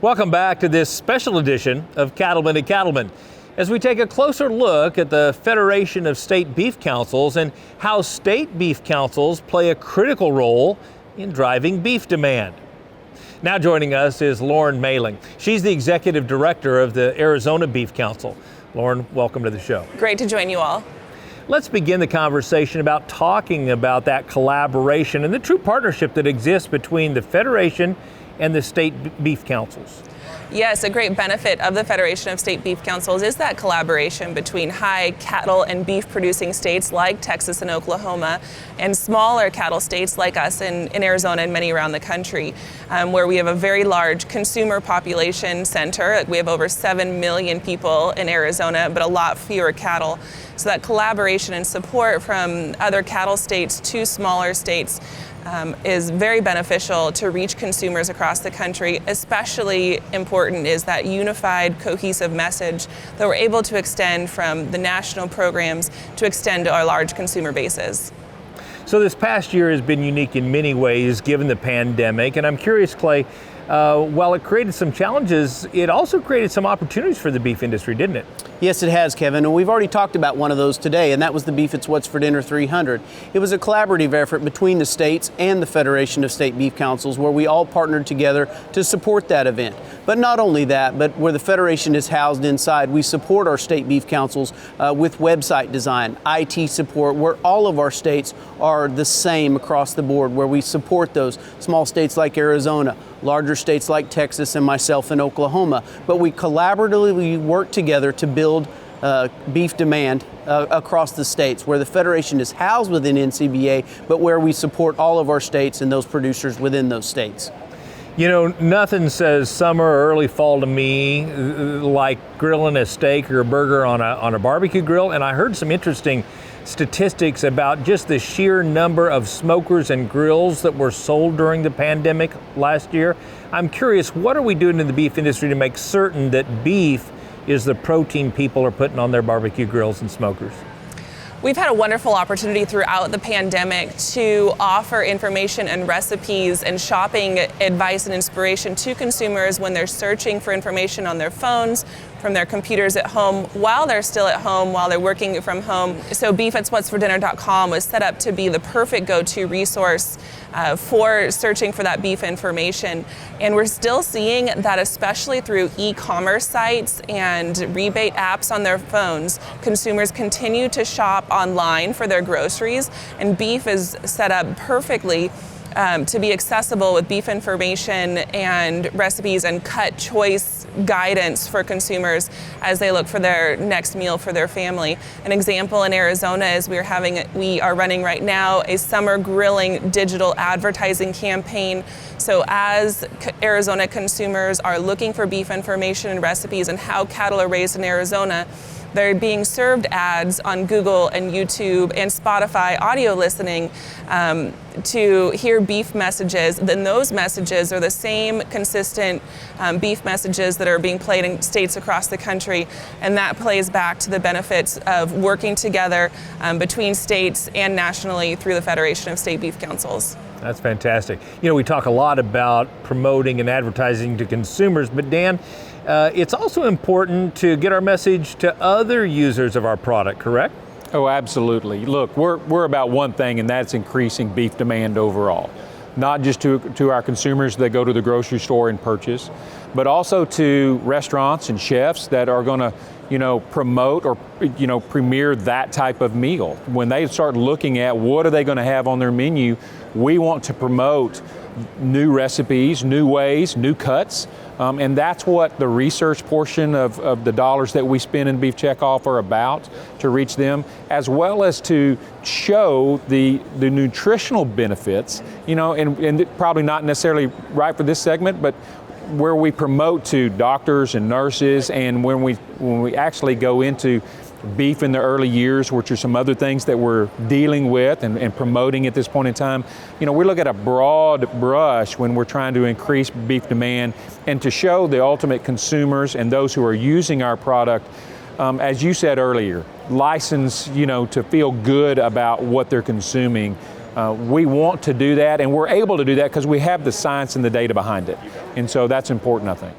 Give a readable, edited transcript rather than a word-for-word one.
Welcome back to this special edition of Cattleman to Cattleman, as we take a closer look at the Federation of State Beef Councils and how state beef councils play a critical role in driving beef demand. Now joining us is Lauren Maehling. She's the executive director of the Arizona Beef Council. Lauren, welcome to the show. Great to join you all. Let's begin the conversation about talking about that collaboration and the true partnership that exists between the Federation and the state beef councils. Yes, a great benefit of the Federation of State Beef Councils is that collaboration between high cattle and beef producing states like Texas and Oklahoma and smaller cattle states like us in Arizona and many around the country, where we have a very large consumer population center. We have over 7 million people in Arizona, but a lot fewer cattle. So that collaboration and support from other cattle states to smaller states is very beneficial to reach consumers across the country. Especially important is that unified, cohesive message that we're able to extend from the national programs to extend to our large consumer bases. So this past year has been unique in many ways given the pandemic, and I'm curious, Clay, while it created some challenges, it also created some opportunities for the beef industry, didn't it? Yes, it has, Kevin, and we've already talked about one of those today, and that was the Beef It's What's for Dinner 300. It was a collaborative effort between the states and the Federation of State Beef Councils where we all partnered together to support that event. But not only that, but where the Federation is housed inside, we support our state beef councils with website design, IT support, where all of our states are the same across the board, where we support those small states like Arizona, larger states like Texas and myself in Oklahoma. But we collaboratively work together to build beef demand across the states, where the Federation is housed within NCBA, but where we support all of our states and those producers within those states. You know, nothing says summer or early fall to me like grilling a steak or a burger on a barbecue grill, and I heard some interesting statistics about just the sheer number of smokers and grills that were sold during the pandemic last year. I'm curious, what are we doing in the beef industry to make certain that beef is the protein people are putting on their barbecue grills and smokers? We've had a wonderful opportunity throughout the pandemic to offer information and recipes and shopping advice and inspiration to consumers when they're searching for information on their phones, from their computers at home, while they're still at home, while they're working from home. So beefitswhatsfordinner.com was set up to be the perfect go-to resource for searching for that beef information. And we're still seeing that, especially through e-commerce sites and rebate apps on their phones, consumers continue to shop online for their groceries, and beef is set up perfectly to be accessible with beef information and recipes and cut choice guidance for consumers as they look for their next meal for their family. An example in Arizona is we are running right now a summer grilling digital advertising campaign. So as Arizona consumers are looking for beef information and recipes and how cattle are raised in Arizona, they're being served ads on Google and YouTube and Spotify audio listening to hear beef messages. Then those messages are the same consistent beef messages that are being played in states across the country. And that plays back to the benefits of working together between states and nationally through the Federation of State Beef Councils. That's fantastic. You know, we talk a lot about promoting and advertising to consumers, but Dan, it's also important to get our message to other users of our product, correct? Oh, absolutely. Look, we're about one thing, and that's increasing beef demand overall. Not just to our consumers that go to the grocery store and purchase, but also to restaurants and chefs that are going to, promote or, premiere that type of meal. When they start looking at what are they going to have on their menu, we want to promote new recipes, new ways, new cuts, and that's what the research portion of the dollars that we spend in Beef Checkoff are about, to reach them, as well as to show the nutritional benefits, and probably not necessarily right for this segment, but where we promote to doctors and nurses, and when we actually go into beef in the early years, which are some other things that we're dealing with and promoting at this point in time. We look at a broad brush when we're trying to increase beef demand and to show the ultimate consumers and those who are using our product, as you said earlier, license, to feel good about what they're consuming. We want to do that, and we're able to do that because we have the science and the data behind it. And so that's important, I think.